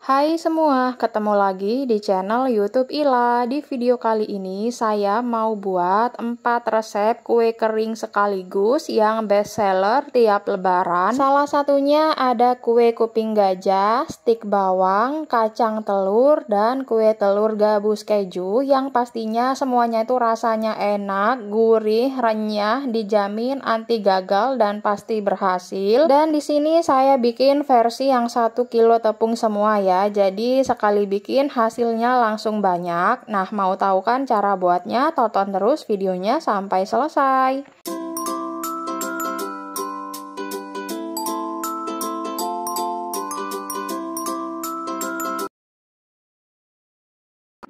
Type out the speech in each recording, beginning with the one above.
Hai semua, ketemu lagi di channel YouTube Ila. Di video kali ini saya mau buat 4 resep kue kering sekaligus yang best seller tiap lebaran. Salah satunya ada kue kuping gajah, stik bawang, kacang telur, dan kue telur gabus keju yang pastinya semuanya itu rasanya enak, gurih, renyah, dijamin anti gagal dan pasti berhasil. Dan di sini saya bikin versi yang 1 kilo tepung semua ya. Jadi sekali bikin hasilnya langsung banyak. Nah, mau tahu kan cara buatnya? Tonton terus videonya sampai selesai.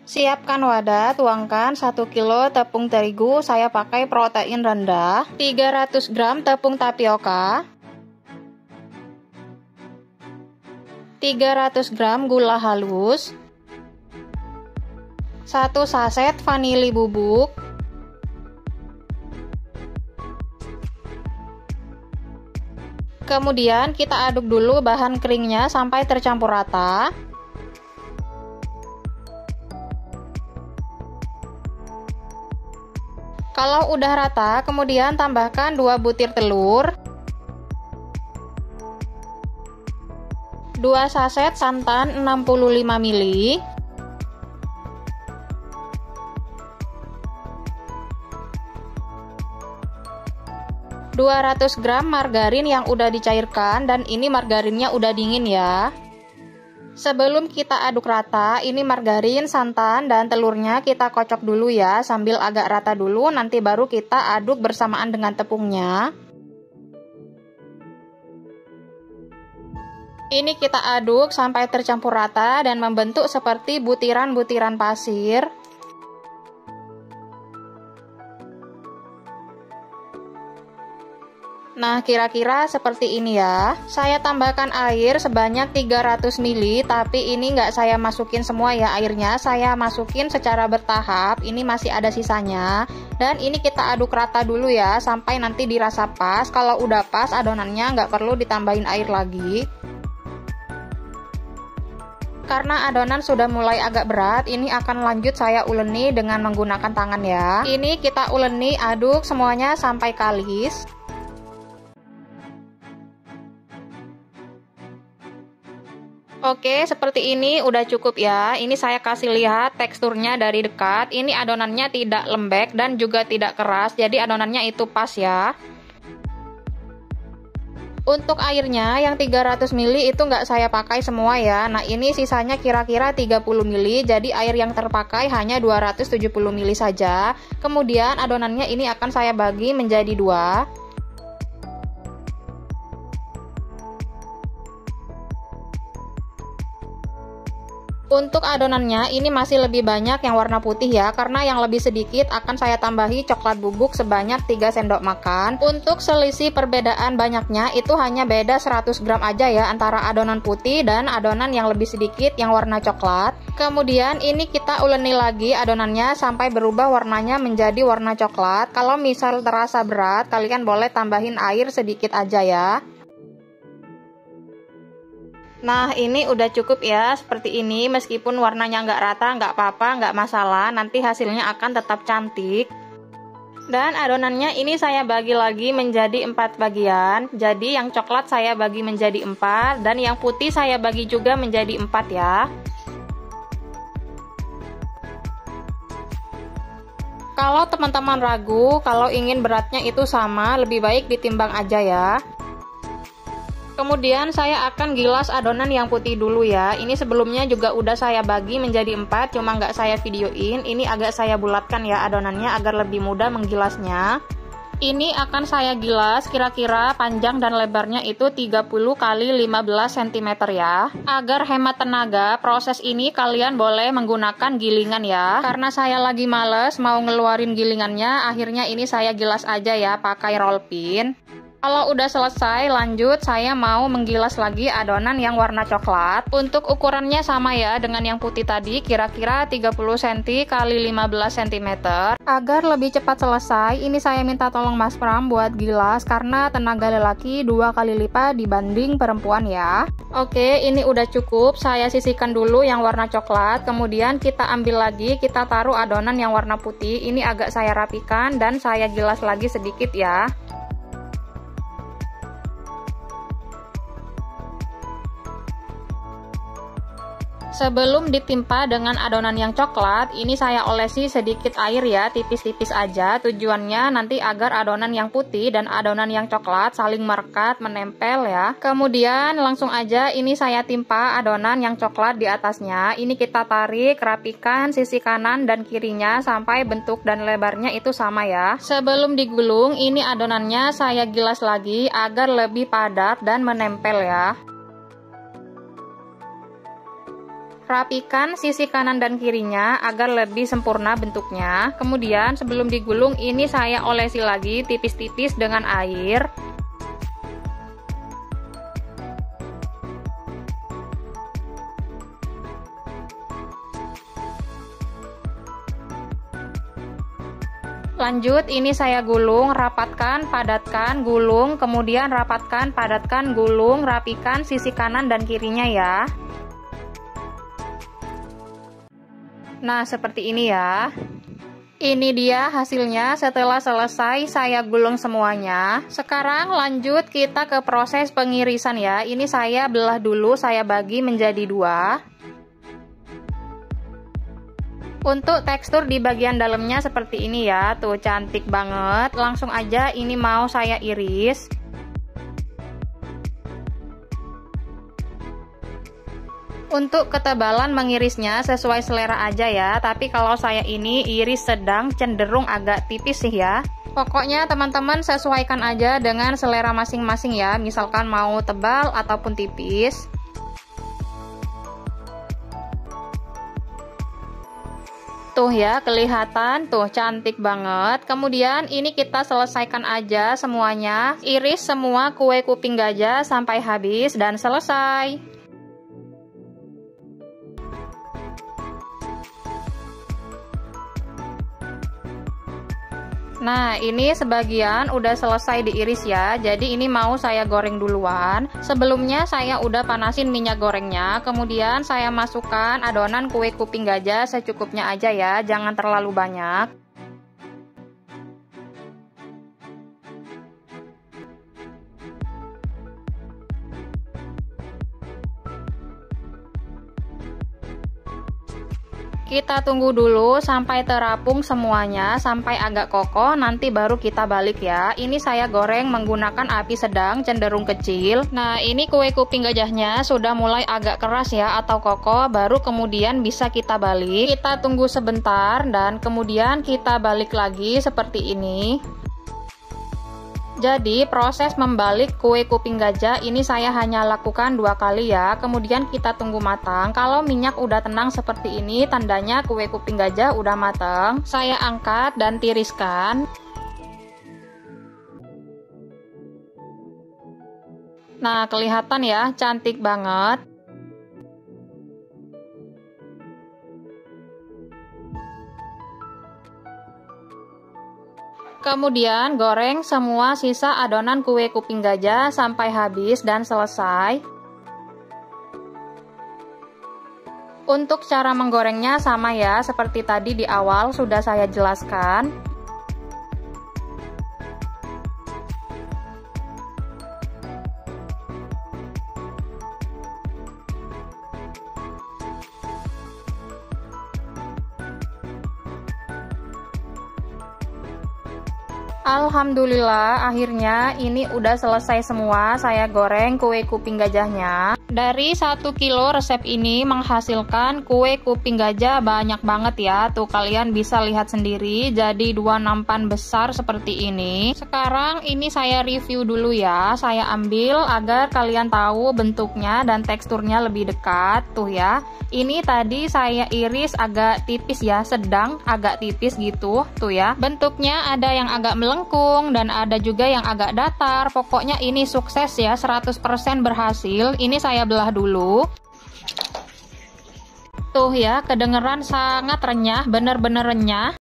Siapkan wadah, tuangkan 1 kilo tepung terigu, saya pakai protein rendah, 300 gram tepung tapioka, 300 gram gula halus, 1 saset vanili bubuk, kemudian kita aduk dulu bahan keringnya sampai tercampur rata. Kalau udah rata, kemudian tambahkan 2 butir telur, 2 saset santan 65 ml, 200 gram margarin yang udah dicairkan, dan ini margarinnya udah dingin ya. Sebelum kita aduk rata, ini margarin, santan, dan telurnya kita kocok dulu ya, sambil agak rata dulu, nanti baru kita aduk bersamaan dengan tepungnya. Ini kita aduk sampai tercampur rata dan membentuk seperti butiran-butiran pasir. Nah, kira-kira seperti ini ya. Saya tambahkan air sebanyak 300 ml, tapi ini nggak saya masukin semua ya airnya. Saya masukin secara bertahap, ini masih ada sisanya. Dan ini kita aduk rata dulu ya, sampai nanti dirasa pas. Kalau udah pas adonannya nggak perlu ditambahin air lagi. Karena adonan sudah mulai agak berat, ini akan lanjut saya uleni dengan menggunakan tangan ya. Ini kita uleni, aduk semuanya sampai kalis. Oke, seperti ini udah cukup ya. Ini saya kasih lihat teksturnya dari dekat. Ini adonannya tidak lembek dan juga tidak keras, jadi adonannya itu pas ya. Untuk airnya yang 300 ml itu nggak saya pakai semua ya. Nah, ini sisanya kira-kira 30 ml, jadi air yang terpakai hanya 270 ml saja. Kemudian adonannya ini akan saya bagi menjadi 2. Untuk adonannya ini masih lebih banyak yang warna putih ya, karena yang lebih sedikit akan saya tambahi coklat bubuk sebanyak 3 sendok makan. Untuk selisih perbedaan banyaknya itu hanya beda 100 gram aja ya antara adonan putih dan adonan yang lebih sedikit yang warna coklat. Kemudian ini kita uleni lagi adonannya sampai berubah warnanya menjadi warna coklat. Kalau misal terasa berat, kalian boleh tambahin air sedikit aja ya. Nah, ini udah cukup ya, seperti ini. Meskipun warnanya nggak rata, nggak apa-apa, nggak masalah. Nanti hasilnya akan tetap cantik. Dan adonannya ini saya bagi lagi menjadi 4 bagian. Jadi yang coklat saya bagi menjadi 4, dan yang putih saya bagi juga menjadi 4 ya. Kalau teman-teman ragu, kalau ingin beratnya itu sama, lebih baik ditimbang aja ya. Kemudian saya akan gilas adonan yang putih dulu ya. Ini sebelumnya juga udah saya bagi menjadi 4, cuma nggak saya videoin. Ini agak saya bulatkan ya adonannya agar lebih mudah menggilasnya. Ini akan saya gilas kira-kira panjang dan lebarnya itu 30 x 15 cm ya. Agar hemat tenaga, proses ini kalian boleh menggunakan gilingan ya. Karena saya lagi males mau ngeluarin gilingannya, akhirnya ini saya gilas aja ya pakai roll pin. Kalau udah selesai, lanjut saya mau menggilas lagi adonan yang warna coklat. Untuk ukurannya sama ya dengan yang putih tadi, kira-kira 30 cm kali 15 cm. Agar lebih cepat selesai, ini saya minta tolong Mas Pram buat gilas karena tenaga lelaki 2 kali lipat dibanding perempuan ya. Oke, ini udah cukup. Saya sisihkan dulu yang warna coklat, kemudian kita ambil lagi, kita taruh adonan yang warna putih. Ini agak saya rapikan dan saya gilas lagi sedikit ya. Sebelum ditimpa dengan adonan yang coklat, ini saya olesi sedikit air ya, tipis-tipis aja. Tujuannya nanti agar adonan yang putih dan adonan yang coklat saling merekat, menempel ya. Kemudian langsung aja ini saya timpa adonan yang coklat di atasnya. Ini kita tarik, rapikan sisi kanan dan kirinya sampai bentuk dan lebarnya itu sama ya. Sebelum digulung, ini adonannya saya gilas lagi agar lebih padat dan menempel ya. Rapikan sisi kanan dan kirinya agar lebih sempurna bentuknya. Kemudian sebelum digulung ini saya olesi lagi tipis-tipis dengan air. Lanjut ini saya gulung, rapatkan, padatkan, gulung, kemudian rapatkan, padatkan, gulung, rapikan sisi kanan dan kirinya ya. Nah, seperti ini ya. Ini dia hasilnya setelah selesai saya gulung semuanya. Sekarang lanjut kita ke proses pengirisan ya. Ini saya belah dulu, saya bagi menjadi 2. Untuk tekstur di bagian dalamnya seperti ini ya. Tuh, cantik banget. Langsung aja ini mau saya iris. Untuk ketebalan mengirisnya sesuai selera aja ya, tapi kalau saya ini iris sedang, cenderung agak tipis sih ya. Pokoknya teman-teman sesuaikan aja dengan selera masing-masing ya, misalkan mau tebal ataupun tipis. Tuh ya, kelihatan tuh cantik banget. Kemudian ini kita selesaikan aja semuanya, iris semua kue kuping gajah sampai habis dan selesai. Nah, ini sebagian udah selesai diiris ya. Jadi ini mau saya goreng duluan. Sebelumnya saya udah panasin minyak gorengnya. Kemudian saya masukkan adonan kue kuping gajah secukupnya aja ya. Jangan terlalu banyak. Kita tunggu dulu sampai terapung semuanya, sampai agak kokoh, nanti baru kita balik ya. Ini saya goreng menggunakan api sedang, cenderung kecil. Nah, ini kue kuping gajahnya sudah mulai agak keras ya, atau kokoh, baru kemudian bisa kita balik. Kita tunggu sebentar, dan kemudian kita balik lagi seperti ini. Jadi proses membalik kue kuping gajah ini saya hanya lakukan 2 kali ya. Kemudian kita tunggu matang. Kalau minyak udah tenang seperti ini, tandanya kue kuping gajah udah matang. Saya angkat dan tiriskan. Nah, kelihatan ya, cantik banget. Kemudian goreng semua sisa adonan kue kuping gajah sampai habis dan selesai. Untuk cara menggorengnya sama ya, seperti tadi di awal sudah saya jelaskan. Alhamdulillah akhirnya ini udah selesai semua saya goreng kue kuping gajahnya. Dari 1 kilo resep ini menghasilkan kue kuping gajah banyak banget ya. Tuh kalian bisa lihat sendiri, jadi 2 nampan besar seperti ini. Sekarang ini saya review dulu ya. Saya ambil agar kalian tahu bentuknya dan teksturnya lebih dekat. Tuh ya. Ini tadi saya iris agak tipis ya, sedang agak tipis gitu. Tuh ya. Bentuknya ada yang agak melengkung dan ada juga yang agak datar. Pokoknya ini sukses ya, 100% berhasil. Ini saya belah dulu. Tuh ya, kedengeran sangat renyah, bener-bener renyah.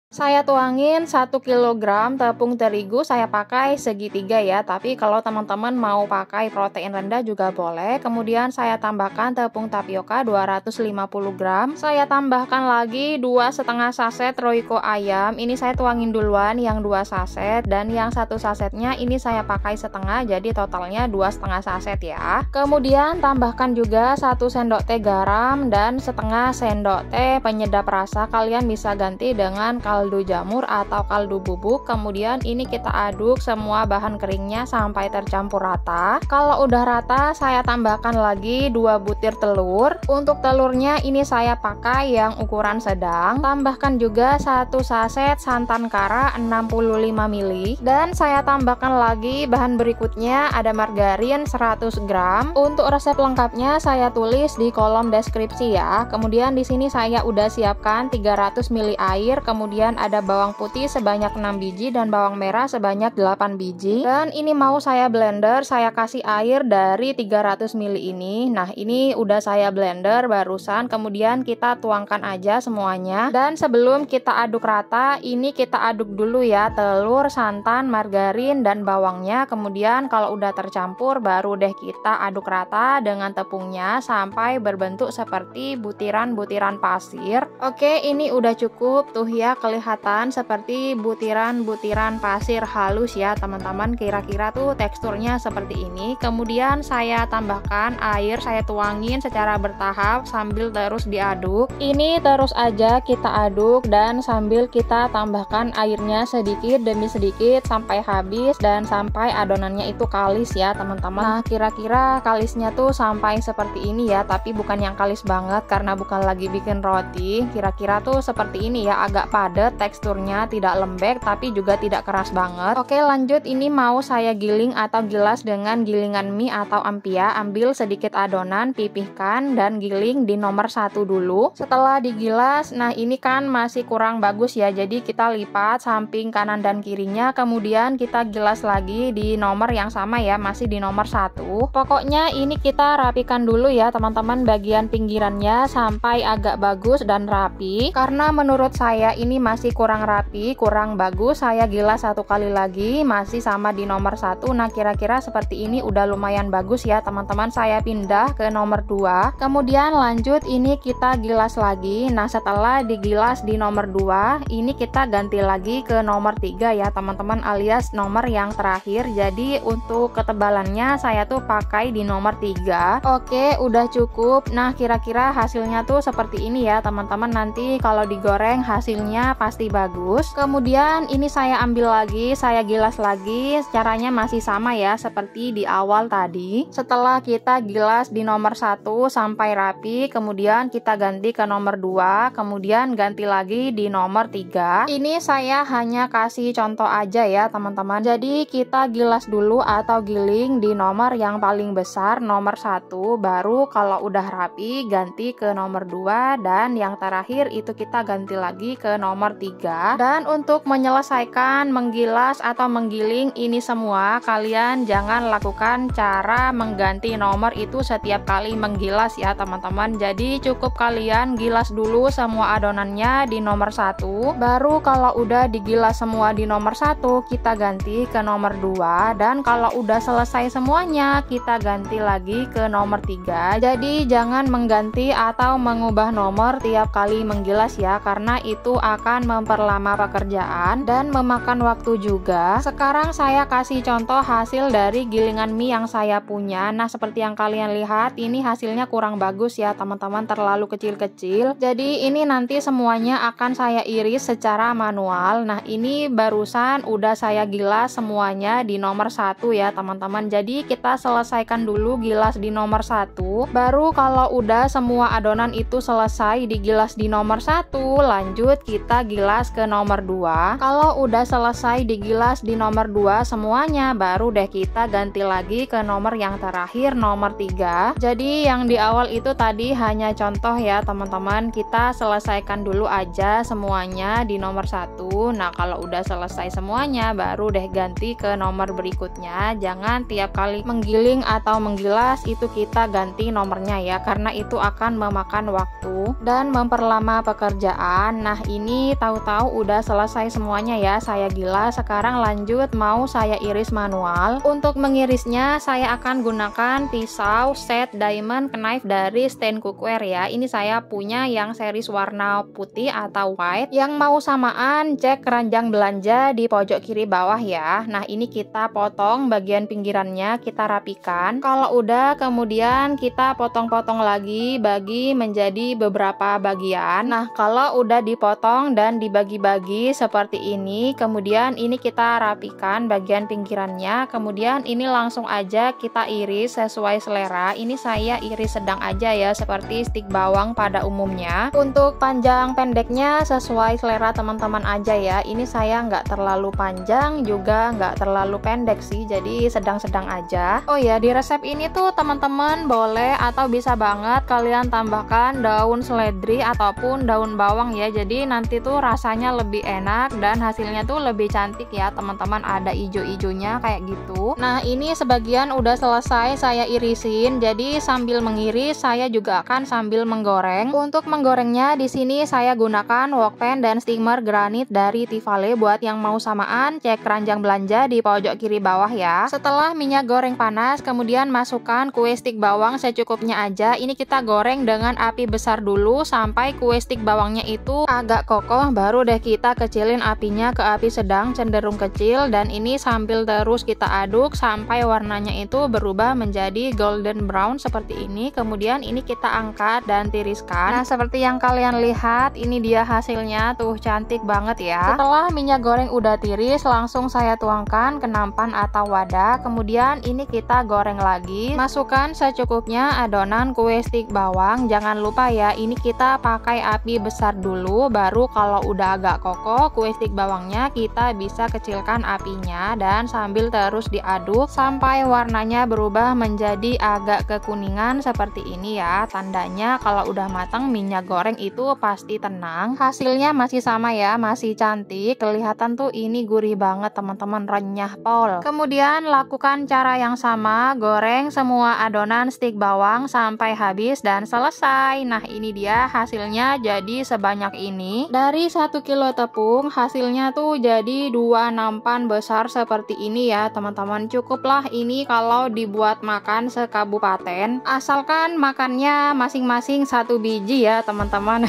Saya tuangin 1 kg tepung terigu, saya pakai segitiga ya, tapi kalau teman-teman mau pakai protein rendah juga boleh. Kemudian saya tambahkan tepung tapioka 250 gram. Saya tambahkan lagi 2,5 saset Royco ayam. Ini saya tuangin duluan yang 2 saset, dan yang 1 sasetnya ini saya pakai setengah, jadi totalnya 2,5 saset ya. Kemudian tambahkan juga 1 sendok teh garam dan setengah sendok teh penyedap rasa. Kalian bisa ganti dengan kaldu jamur atau kaldu bubuk. Kemudian ini kita aduk semua bahan keringnya sampai tercampur rata. Kalau udah rata, saya tambahkan lagi 2 butir telur. Untuk telurnya ini saya pakai yang ukuran sedang. Tambahkan juga 1 saset santan kara 65 ml, dan saya tambahkan lagi bahan berikutnya, ada margarin 100 gram. Untuk resep lengkapnya saya tulis di kolom deskripsi ya. Kemudian di sini saya udah siapkan 300 ml air, kemudian ada bawang putih sebanyak 6 biji dan bawang merah sebanyak 8 biji. Dan ini mau saya blender, saya kasih air dari 300 ml ini. Nah, ini udah saya blender barusan, kemudian kita tuangkan aja semuanya. Dan sebelum kita aduk rata, ini kita aduk dulu ya telur, santan, margarin, dan bawangnya. Kemudian kalau udah tercampur, baru deh kita aduk rata dengan tepungnya sampai berbentuk seperti butiran-butiran pasir. Oke, ini udah cukup tuh ya, kelihatan seperti butiran-butiran pasir halus ya teman-teman. Kira-kira tuh teksturnya seperti ini. Kemudian saya tambahkan air, saya tuangin secara bertahap sambil terus diaduk. Ini terus aja kita aduk dan sambil kita tambahkan airnya sedikit demi sedikit sampai habis dan sampai adonannya itu kalis ya teman-teman. Nah, kira-kira kalisnya tuh sampai seperti ini ya, tapi bukan yang kalis banget karena bukan lagi bikin roti. Kira-kira tuh seperti ini ya, agak padat teksturnya, tidak lembek tapi juga tidak keras banget. Oke, lanjut, ini mau saya giling atau gilas dengan gilingan mie atau ampia. Ambil sedikit adonan, pipihkan dan giling di nomor 1 dulu. Setelah digilas, nah ini kan masih kurang bagus ya, jadi kita lipat samping kanan dan kirinya, kemudian kita gilas lagi di nomor yang sama ya, masih di nomor 1. Pokoknya ini kita rapikan dulu ya teman-teman bagian pinggirannya sampai agak bagus dan rapi. Karena menurut saya ini masih kurang rapi, kurang bagus, saya gilas 1 kali lagi, masih sama di nomor 1. Nah, kira-kira seperti ini udah lumayan bagus ya teman-teman. Saya pindah ke nomor 2. Kemudian lanjut, ini kita gilas lagi. Nah, setelah digilas di nomor 2, ini kita ganti lagi ke nomor 3 ya teman-teman, alias nomor yang terakhir. Jadi untuk ketebalannya saya tuh pakai di nomor 3. Oke, udah cukup. Nah, kira-kira hasilnya tuh seperti ini ya teman-teman. Nanti kalau digoreng hasilnya pasti bagus. Kemudian ini saya ambil lagi, saya gilas lagi. Caranya masih sama ya seperti di awal tadi. Setelah kita gilas di nomor 1 sampai rapi, kemudian kita ganti ke nomor 2, kemudian ganti lagi di nomor 3. Ini saya hanya kasih contoh aja ya teman-teman. Jadi kita gilas dulu atau giling di nomor yang paling besar, nomor 1, baru kalau udah rapi ganti ke nomor 2, dan yang terakhir itu kita ganti lagi ke nomor 3. Dan untuk menyelesaikan menggilas atau menggiling ini semua, kalian jangan lakukan cara mengganti nomor itu setiap kali menggilas ya teman-teman. Jadi cukup kalian gilas dulu semua adonannya di nomor 1, baru kalau udah digilas semua di nomor 1 kita ganti ke nomor 2, dan kalau udah selesai semuanya kita ganti lagi ke nomor 3. Jadi jangan mengganti atau mengubah nomor tiap kali menggilas ya, karena itu akan memperlama pekerjaan dan memakan waktu juga. Sekarang saya kasih contoh hasil dari gilingan mie yang saya punya. Nah, seperti yang kalian lihat, ini hasilnya kurang bagus ya teman-teman, terlalu kecil-kecil. Jadi ini nanti semuanya akan saya iris secara manual. Nah, ini barusan udah saya gilas semuanya di nomor 1 ya teman-teman. Jadi kita selesaikan dulu gilas di nomor 1, baru kalau udah semua adonan itu selesai digilas di nomor 1, lanjut kita gilas ke nomor 2. Kalau udah selesai digilas di nomor 2 semuanya, baru deh kita ganti lagi ke nomor yang terakhir, nomor 3. Jadi yang di awal itu tadi hanya contoh ya teman-teman, kita selesaikan dulu aja semuanya di nomor 1. Nah, kalau udah selesai semuanya, baru deh ganti ke nomor berikutnya. Jangan tiap kali menggiling atau menggilas itu kita ganti nomornya ya, karena itu akan memakan waktu dan memperlama pekerjaan. Nah, ini tahu-tahu udah selesai semuanya ya saya gilas. Sekarang lanjut mau saya iris manual. Untuk mengirisnya saya akan gunakan pisau set diamond knife dari Stand Cookware ya. Ini saya punya yang series warna putih atau white. Yang mau samaan, cek keranjang belanja di pojok kiri bawah ya. Nah, ini kita potong bagian pinggirannya, kita rapikan. Kalau udah, kemudian kita potong-potong lagi, bagi menjadi beberapa bagian. Nah, kalau udah dipotong dan dibagi-bagi seperti ini, kemudian ini kita rapikan bagian pinggirannya. Kemudian ini langsung aja kita iris sesuai selera. Ini saya iris sedang aja ya, seperti stik bawang pada umumnya. Untuk panjang pendeknya sesuai selera teman-teman aja ya. Ini saya nggak terlalu panjang juga nggak terlalu pendek sih, jadi sedang-sedang aja. Oh ya, di resep ini tuh teman-teman boleh atau bisa banget kalian tambahkan daun seledri ataupun daun bawang ya. Jadi nanti tuh rasanya lebih enak dan hasilnya tuh lebih cantik ya teman-teman, ada ijo-ijonya kayak gitu. Nah, ini sebagian udah selesai saya irisin. Jadi sambil mengiris saya juga akan sambil menggoreng. Untuk menggorengnya di sini saya gunakan wok pan dan steamer granit dari Tivale. Buat yang mau samaan, cek keranjang belanja di pojok kiri bawah ya. Setelah minyak goreng panas, kemudian masukkan kue stik bawang secukupnya aja. Ini kita goreng dengan api besar dulu sampai kue stik bawangnya itu agak kokoh, baru deh kita kecilin apinya ke api sedang cenderung kecil, dan ini sambil terus kita aduk sampai warnanya itu berubah menjadi golden brown seperti ini. Kemudian ini kita angkat dan tiriskan. Nah, seperti yang kalian lihat, ini dia hasilnya tuh, cantik banget ya. Setelah minyak goreng udah tiris, langsung saya tuangkan ke nampan atau wadah. Kemudian ini kita goreng lagi. Masukkan secukupnya adonan kue stik bawang. Jangan lupa ya, ini kita pakai api besar dulu, baru kalau udah agak kokoh kue stik bawangnya kita bisa kecilkan apinya dan sambil terus diaduk sampai warnanya berubah menjadi agak kekuningan seperti ini ya. Tandanya kalau udah matang minyak goreng itu pasti tenang. Hasilnya masih sama ya, masih cantik. Kelihatan tuh ini gurih banget teman-teman, renyah pol. Kemudian lakukan cara yang sama, goreng semua adonan stik bawang sampai habis dan selesai. Nah, ini dia hasilnya jadi sebanyak ini. Dari 1 kilo tepung hasilnya tuh jadi 2 nampan besar seperti ini ya teman-teman. Cukuplah ini kalau dibuat makan sekabupaten, asalkan makannya masing-masing 1 biji ya teman-teman.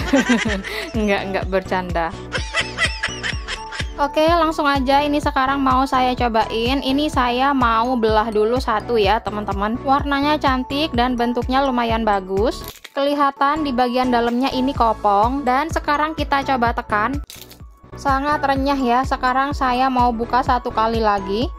Enggak bercanda. Oke, langsung aja ini sekarang mau saya cobain. Ini saya mau belah dulu satu ya teman-teman. Warnanya cantik dan bentuknya lumayan bagus. Kelihatan di bagian dalamnya ini kopong. Dan sekarang kita coba tekan. Sangat renyah ya. Sekarang saya mau buka 1 kali lagi.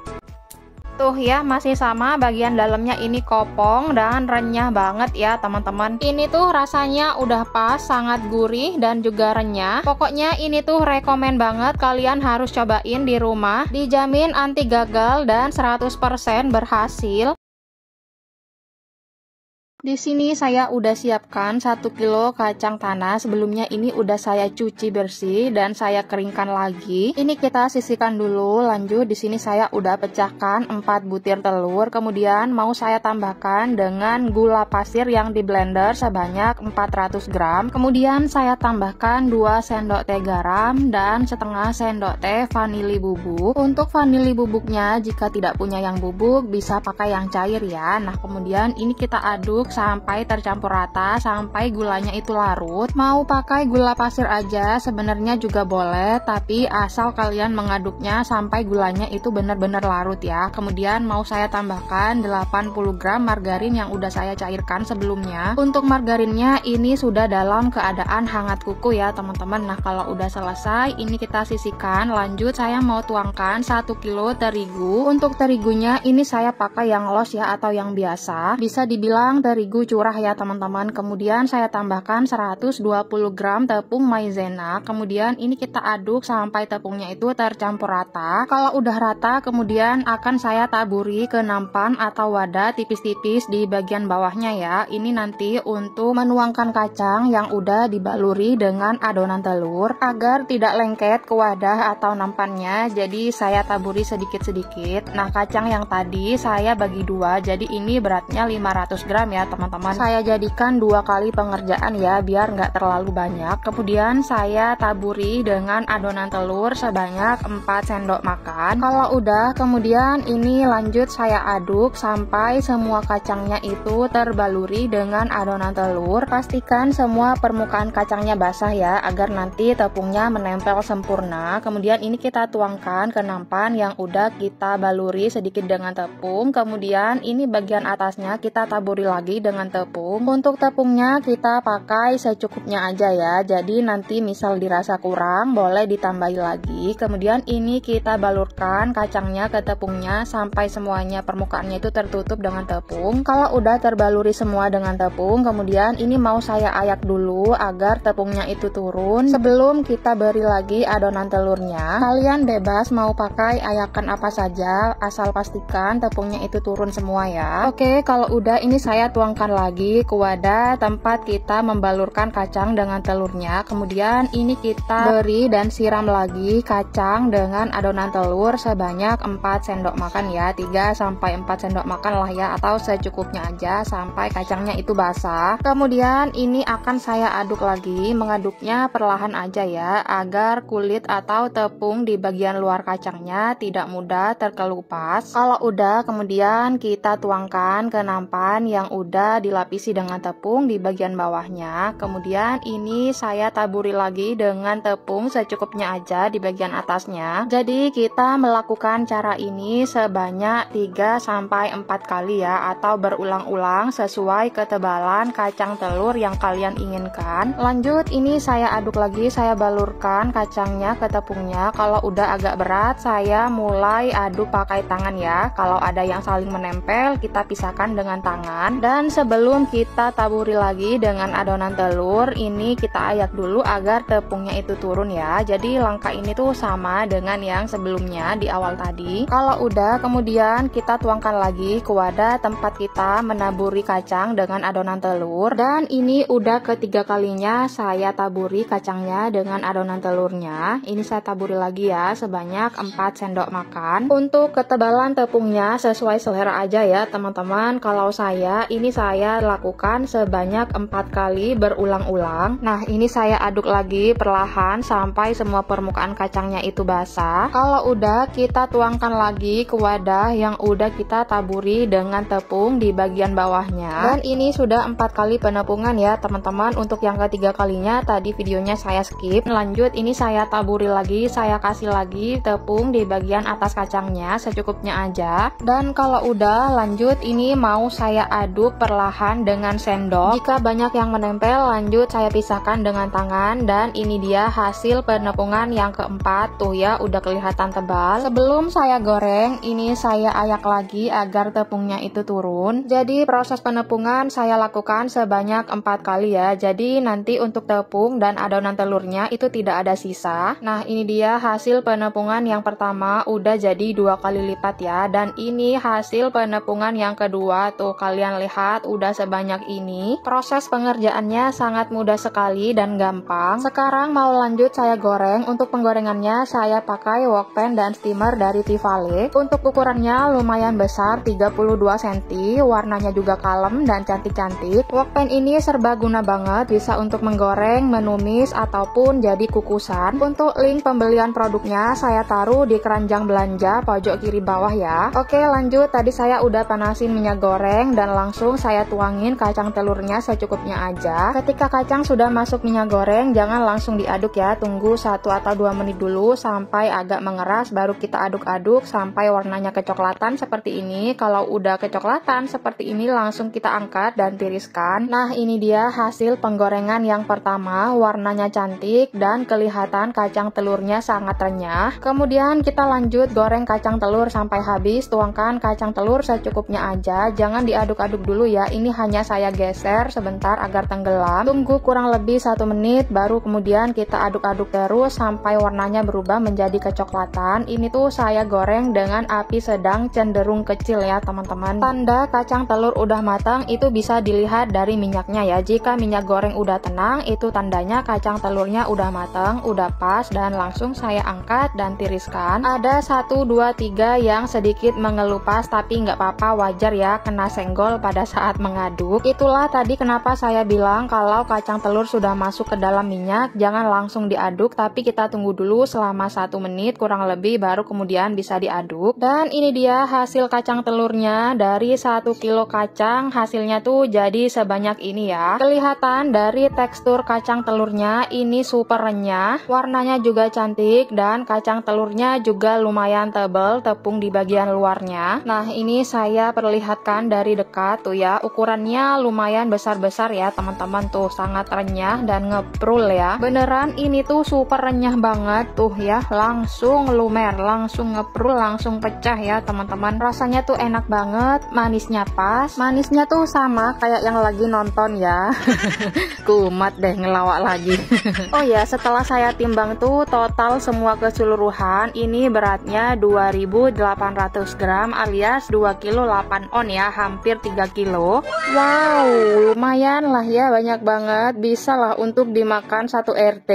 Tuh ya, masih sama, bagian dalamnya ini kopong dan renyah banget ya teman-teman. Ini tuh rasanya udah pas, sangat gurih dan juga renyah. Pokoknya ini tuh rekomen banget, kalian harus cobain di rumah. Dijamin anti gagal dan 100% berhasil. Di sini saya udah siapkan 1 kilo kacang tanah. Sebelumnya ini udah saya cuci bersih dan saya keringkan lagi. Ini kita sisihkan dulu. Lanjut di sini saya udah pecahkan 4 butir telur. Kemudian mau saya tambahkan dengan gula pasir yang di blender sebanyak 400 gram. Kemudian saya tambahkan 2 sendok teh garam dan setengah sendok teh vanili bubuk. Untuk vanili bubuknya jika tidak punya yang bubuk bisa pakai yang cair ya. Nah, kemudian ini kita aduk sampai tercampur rata, sampai gulanya itu larut. Mau pakai gula pasir aja sebenarnya juga boleh, tapi asal kalian mengaduknya sampai gulanya itu benar-benar larut ya. Kemudian mau saya tambahkan 80 gram margarin yang udah saya cairkan sebelumnya. Untuk margarinnya ini sudah dalam keadaan hangat kuku ya teman-teman. Nah kalau udah selesai ini kita sisihkan. Lanjut saya mau tuangkan 1 kilo terigu. Untuk terigunya ini saya pakai yang los ya atau yang biasa, bisa dibilang terigu curah ya teman-teman. Kemudian saya tambahkan 120 gram tepung maizena. Kemudian ini kita aduk sampai tepungnya itu tercampur rata. Kalau udah rata kemudian akan saya taburi ke nampan atau wadah tipis-tipis di bagian bawahnya ya. Ini nanti untuk menuangkan kacang yang udah dibaluri dengan adonan telur agar tidak lengket ke wadah atau nampannya. Jadi saya taburi sedikit-sedikit. Nah kacang yang tadi saya bagi dua, jadi ini beratnya 500 gram ya teman-teman. Saya jadikan 2 kali pengerjaan ya biar nggak terlalu banyak. Kemudian saya taburi dengan adonan telur sebanyak 4 sendok makan. Kalau udah kemudian ini lanjut saya aduk sampai semua kacangnya itu terbaluri dengan adonan telur. Pastikan semua permukaan kacangnya basah ya agar nanti tepungnya menempel sempurna. Kemudian ini kita tuangkan ke nampan yang udah kita baluri sedikit dengan tepung. Kemudian ini bagian atasnya kita taburi lagi dengan tepung. Untuk tepungnya kita pakai secukupnya aja ya. Jadi nanti misal dirasa kurang boleh ditambahi lagi. Kemudian ini kita balurkan kacangnya ke tepungnya sampai semuanya permukaannya itu tertutup dengan tepung. Kalau udah terbaluri semua dengan tepung, kemudian ini mau saya ayak dulu agar tepungnya itu turun sebelum kita beri lagi adonan telurnya. Kalian bebas mau pakai ayakan apa saja asal pastikan tepungnya itu turun semua ya. Oke, kalau udah ini saya tuangkan lagi ke wadah tempat kita membalurkan kacang dengan telurnya. Kemudian ini kita beri dan siram lagi kacang dengan adonan telur sebanyak 4 sendok makan ya. 3-4 sendok makan lah ya, atau secukupnya aja sampai kacangnya itu basah. Kemudian ini akan saya aduk lagi. Mengaduknya perlahan aja ya agar kulit atau tepung di bagian luar kacangnya tidak mudah terkelupas. Kalau udah kemudian kita tuangkan ke nampan yang udah dilapisi dengan tepung di bagian bawahnya. Kemudian ini saya taburi lagi dengan tepung secukupnya aja di bagian atasnya. Jadi kita melakukan cara ini sebanyak 3-4 kali ya, atau berulang-ulang sesuai ketebalan kacang telur yang kalian inginkan. Lanjut ini saya aduk lagi, saya balurkan kacangnya ke tepungnya. Kalau udah agak berat saya mulai aduk pakai tangan ya. Kalau ada yang saling menempel kita pisahkan dengan tangan. Dan sebelum kita taburi lagi dengan adonan telur, ini kita ayak dulu agar tepungnya itu turun ya. Jadi langkah ini tuh sama dengan yang sebelumnya di awal tadi. Kalau udah kemudian kita tuangkan lagi ke wadah tempat kita menaburi kacang dengan adonan telur. Dan ini udah ketiga kalinya saya taburi kacangnya dengan adonan telurnya. Ini saya taburi lagi ya sebanyak 4 sendok makan. Untuk ketebalan tepungnya sesuai selera aja ya teman-teman. Kalau saya lakukan sebanyak 4 kali berulang-ulang. Nah ini saya aduk lagi perlahan sampai semua permukaan kacangnya itu basah. Kalau udah kita tuangkan lagi ke wadah yang udah kita taburi dengan tepung di bagian bawahnya. Dan ini sudah 4 kali penepungan ya teman-teman. Untuk yang ketiga kalinya tadi videonya saya skip. Lanjut ini saya taburi lagi, saya kasih lagi tepung di bagian atas kacangnya secukupnya aja. Dan kalau udah lanjut ini mau saya aduk perlahan dengan sendok. Jika banyak yang menempel lanjut saya pisahkan dengan tangan. Dan ini dia hasil penepungan yang keempat tuh ya, udah kelihatan tebal. Sebelum saya goreng ini saya ayak lagi agar tepungnya itu turun. Jadi proses penepungan saya lakukan sebanyak 4 kali ya. Jadi nanti untuk tepung dan adonan telurnya itu tidak ada sisa. Nah ini dia hasil penepungan yang pertama udah jadi 2 kali lipat ya. Dan ini hasil penepungan yang kedua tuh, kalian lihat udah sebanyak ini. Proses pengerjaannya sangat mudah sekali dan gampang. Sekarang mau lanjut saya goreng. Untuk penggorengannya saya pakai wok pan dan steamer dari Tivale. Untuk ukurannya lumayan besar 32 cm, warnanya juga kalem dan cantik-cantik. Wok pan ini serbaguna banget, bisa untuk menggoreng, menumis ataupun jadi kukusan. Untuk link pembelian produknya saya taruh di keranjang belanja pojok kiri bawah ya. Oke lanjut, tadi saya udah panasin minyak goreng dan langsung saya tuangin kacang telurnya secukupnya aja. Ketika kacang sudah masuk minyak goreng, jangan langsung diaduk ya, tunggu 1 atau 2 menit dulu sampai agak mengeras, baru kita aduk-aduk sampai warnanya kecoklatan seperti ini. Kalau udah kecoklatan seperti ini, langsung kita angkat dan tiriskan. Nah, ini dia hasil penggorengan yang pertama, warnanya cantik dan kelihatan kacang telurnya sangat renyah. Kemudian kita lanjut goreng kacang telur sampai habis. Tuangkan kacang telur secukupnya aja, jangan diaduk-aduk dulu ya, ini hanya saya geser sebentar agar tenggelam. Tunggu kurang lebih 1 menit, baru kemudian kita aduk-aduk terus sampai warnanya berubah menjadi kecoklatan. Ini tuh saya goreng dengan api sedang cenderung kecil ya teman-teman. Tanda kacang telur udah matang itu bisa dilihat dari minyaknya ya. Jika minyak goreng udah tenang, itu tandanya kacang telurnya udah matang, udah pas, dan langsung saya angkat dan tiriskan. Ada 1, 2, 3 yang sedikit mengelupas, tapi nggak apa-apa, wajar ya kena senggol pada saat mengaduk. Itulah tadi kenapa saya bilang kalau kacang telur sudah masuk ke dalam minyak, jangan langsung diaduk, tapi kita tunggu dulu selama 1 menit kurang lebih, baru kemudian bisa diaduk. Dan ini dia hasil kacang telurnya. Dari 1 kilo kacang, hasilnya tuh jadi sebanyak ini ya. Kelihatan dari tekstur kacang telurnya, ini super renyah, warnanya juga cantik, dan kacang telurnya juga lumayan tebal, tepung di bagian luarnya. Nah, ini saya perlihatkan dari dekat tuh ya, ukurannya lumayan besar-besar ya teman-teman, tuh sangat renyah dan ngeprul ya. Beneran ini tuh super renyah banget tuh ya, langsung lumer, langsung ngeprul, langsung pecah ya teman-teman. Rasanya tuh enak banget, manisnya pas, manisnya tuh sama kayak yang lagi nonton ya. Kumat deh ngelawak lagi. Oh ya, setelah saya timbang tuh total semua keseluruhan ini beratnya 2800 gram alias 2 kilo 8 on ya, hampir 3 kilo. Wow, lumayan lah ya, banyak banget, bisa lah untuk dimakan 1 RT.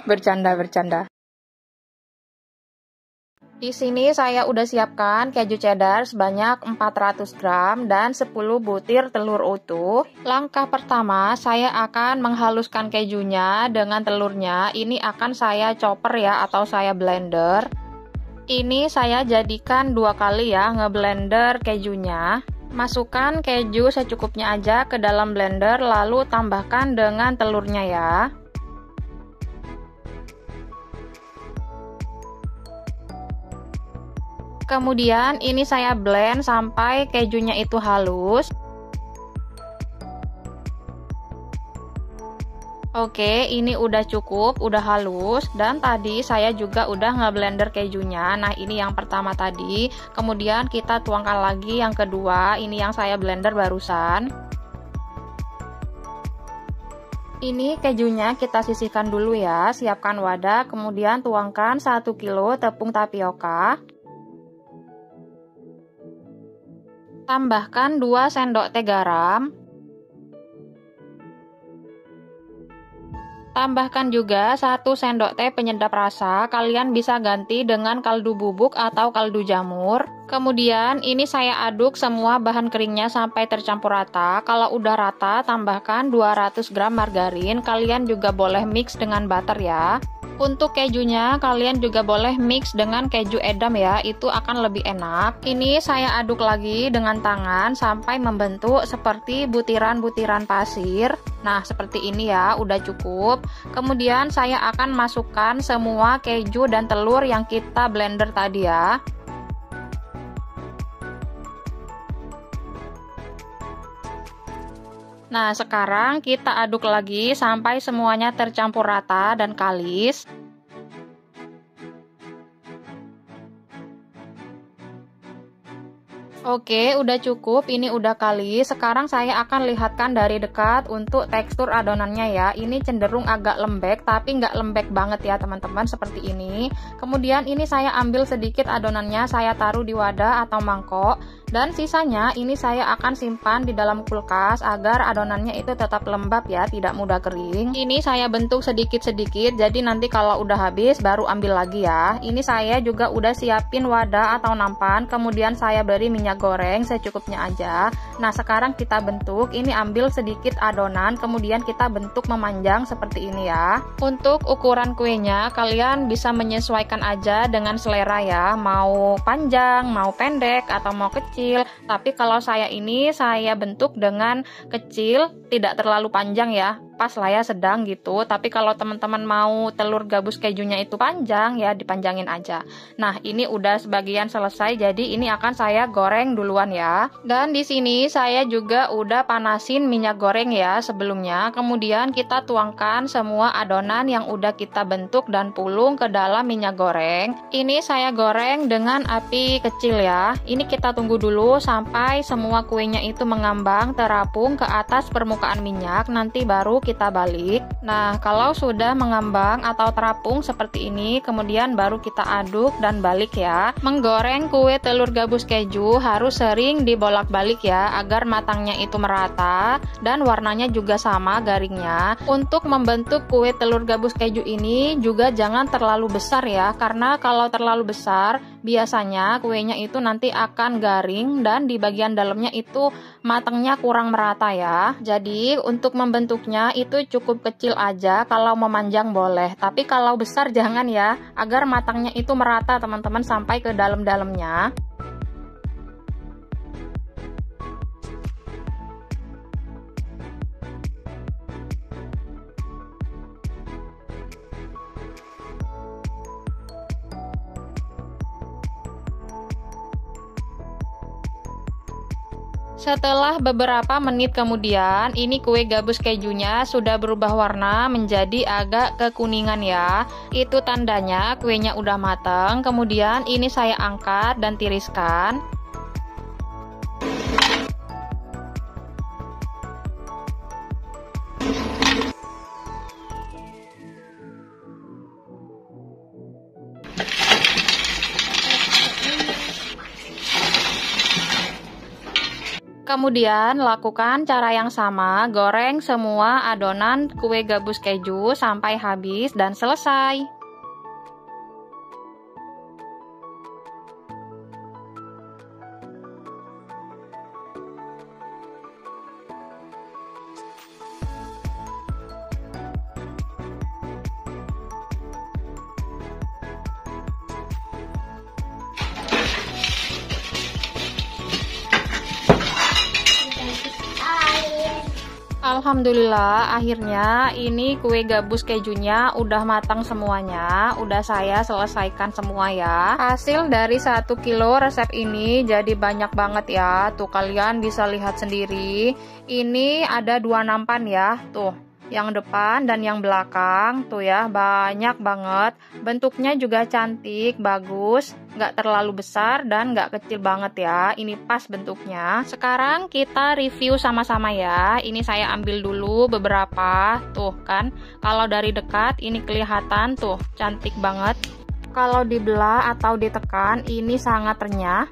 Bercanda. Di sini saya udah siapkan keju cheddar sebanyak 400 gram dan 10 butir telur utuh. Langkah pertama, saya akan menghaluskan kejunya dengan telurnya. Ini akan saya chopper ya, atau saya blender. Ini saya jadikan 2 kali ya, ngeblender kejunya. Masukkan keju secukupnya aja ke dalam blender, lalu tambahkan dengan telurnya ya. Kemudian ini saya blend sampai kejunya itu halus. Oke, ini udah cukup, udah halus, dan tadi saya juga udah ngeblender kejunya. Nah, ini yang pertama tadi. Kemudian kita tuangkan lagi yang kedua, ini yang saya blender barusan. Ini kejunya kita sisihkan dulu ya, siapkan wadah, kemudian tuangkan 1 kilo tepung tapioka. Tambahkan 2 sendok teh garam. Tambahkan juga 1 sendok teh penyedap rasa. Kalian bisa ganti dengan kaldu bubuk atau kaldu jamur. Kemudian ini saya aduk semua bahan keringnya sampai tercampur rata. Kalau udah rata, tambahkan 200 gram margarin. Kalian juga boleh mix dengan butter ya. Untuk kejunya kalian juga boleh mix dengan keju edam ya, itu akan lebih enak. Ini saya aduk lagi dengan tangan sampai membentuk seperti butiran-butiran pasir. Nah, seperti ini ya, udah cukup. Kemudian saya akan masukkan semua keju dan telur yang kita blender tadi ya. Nah, sekarang kita aduk lagi sampai semuanya tercampur rata dan kalis. Oke, udah cukup, ini udah kalis. Sekarang saya akan lihatkan dari dekat untuk tekstur adonannya ya. Ini cenderung agak lembek, tapi nggak lembek banget ya teman-teman, seperti ini. Kemudian ini saya ambil sedikit adonannya, saya taruh di wadah atau mangkok. Dan sisanya ini saya akan simpan di dalam kulkas agar adonannya itu tetap lembab ya, tidak mudah kering. Ini saya bentuk sedikit-sedikit, jadi nanti kalau udah habis baru ambil lagi ya. Ini saya juga udah siapin wadah atau nampan, kemudian saya beri minyak minyak goreng secukupnya aja. Nah, sekarang kita bentuk. Ini ambil sedikit adonan, kemudian kita bentuk memanjang seperti ini ya. Untuk ukuran kuenya kalian bisa menyesuaikan aja dengan selera ya, mau panjang, mau pendek, atau mau kecil. Tapi kalau saya bentuk dengan kecil, tidak terlalu panjang ya, pas lah ya, sedang gitu. Tapi kalau teman-teman mau telur gabus kejunya itu panjang ya, dipanjangin aja. Nah, ini udah sebagian selesai, jadi ini akan saya goreng duluan ya. Dan di sini saya juga udah panasin minyak goreng ya sebelumnya. Kemudian kita tuangkan semua adonan yang udah kita bentuk dan pulung ke dalam minyak goreng. Ini saya goreng dengan api kecil ya. Ini kita tunggu dulu sampai semua kuenya itu mengambang, terapung ke atas permukaan minyak, nanti baru kita balik. Nah, kalau sudah mengambang atau terapung seperti ini, kemudian baru kita aduk dan balik ya. Menggoreng kue telur gabus keju harus sering dibolak-balik ya, agar matangnya itu merata dan warnanya juga sama garingnya. Untuk membentuk kue telur gabus keju ini juga jangan terlalu besar ya, karena kalau terlalu besar biasanya kuenya itu nanti akan garing dan di bagian dalamnya itu matangnya kurang merata ya. Jadi untuk membentuknya itu cukup kecil aja, kalau memanjang boleh, tapi kalau besar jangan ya, agar matangnya itu merata teman-teman sampai ke dalam-dalamnya. Setelah beberapa menit kemudian, ini kue gabus kejunya sudah berubah warna menjadi agak kekuningan ya. Itu tandanya kuenya udah matang. Kemudian ini saya angkat dan tiriskan. Kemudian lakukan cara yang sama, goreng semua adonan kue gabus keju sampai habis dan selesai. Alhamdulillah, akhirnya ini kue gabus kejunya udah matang semuanya, udah saya selesaikan semua ya. Hasil dari 1 kilo resep ini jadi banyak banget ya, tuh kalian bisa lihat sendiri. Ini ada 2 nampan ya, tuh yang depan dan yang belakang tuh ya, banyak banget. Bentuknya juga cantik, bagus, nggak terlalu besar dan nggak kecil banget ya. Ini pas bentuknya. Sekarang kita review sama-sama ya. Ini saya ambil dulu beberapa, tuh kan, kalau dari dekat ini kelihatan tuh cantik banget. Kalau dibelah atau ditekan ini sangat renyah.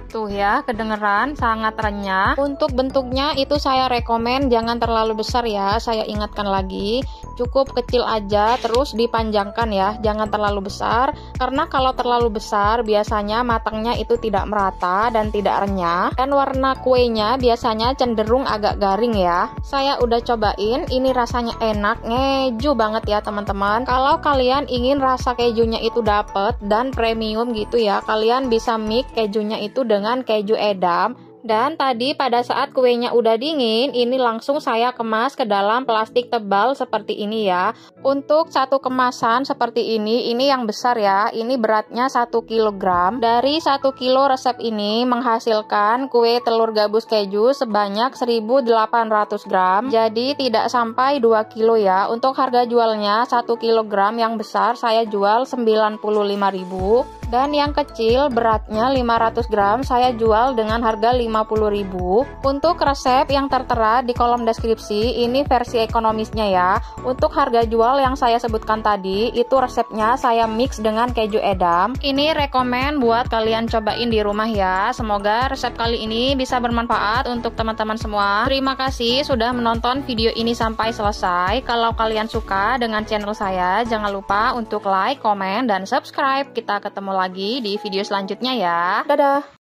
Tuh ya, kedengeran sangat renyah. Untuk bentuknya itu saya rekomen jangan terlalu besar ya, saya ingatkan lagi, cukup kecil aja, terus dipanjangkan ya, jangan terlalu besar, karena kalau terlalu besar biasanya matangnya itu tidak merata dan tidak renyah, dan warna kuenya biasanya cenderung agak garing ya. Saya udah cobain, ini rasanya enak, ngeju banget ya teman-teman. Kalau kalian ingin rasa kejunya itu dapet dan premium gitu ya, kalian bisa mix kejunya itu dengan keju edam. Dan tadi pada saat kuenya udah dingin, ini langsung saya kemas ke dalam plastik tebal seperti ini ya. Untuk satu kemasan seperti ini yang besar ya, ini beratnya 1 kg. Dari 1 kilo resep ini menghasilkan kue telur gabus keju sebanyak 1800 gram. Jadi tidak sampai 2 kilo ya. Untuk harga jualnya 1 kg yang besar saya jual 95.000. Dan yang kecil beratnya 500 gram saya jual dengan harga 50.000. Untuk resep yang tertera di kolom deskripsi ini versi ekonomisnya ya. Untuk harga jual yang saya sebutkan tadi itu resepnya saya mix dengan keju edam. Ini rekomen buat kalian cobain di rumah ya. Semoga resep kali ini bisa bermanfaat untuk teman-teman semua. Terima kasih sudah menonton video ini sampai selesai. Kalau kalian suka dengan channel saya, jangan lupa untuk like, komen, dan subscribe. Kita ketemu lagi di video selanjutnya ya. Dadah!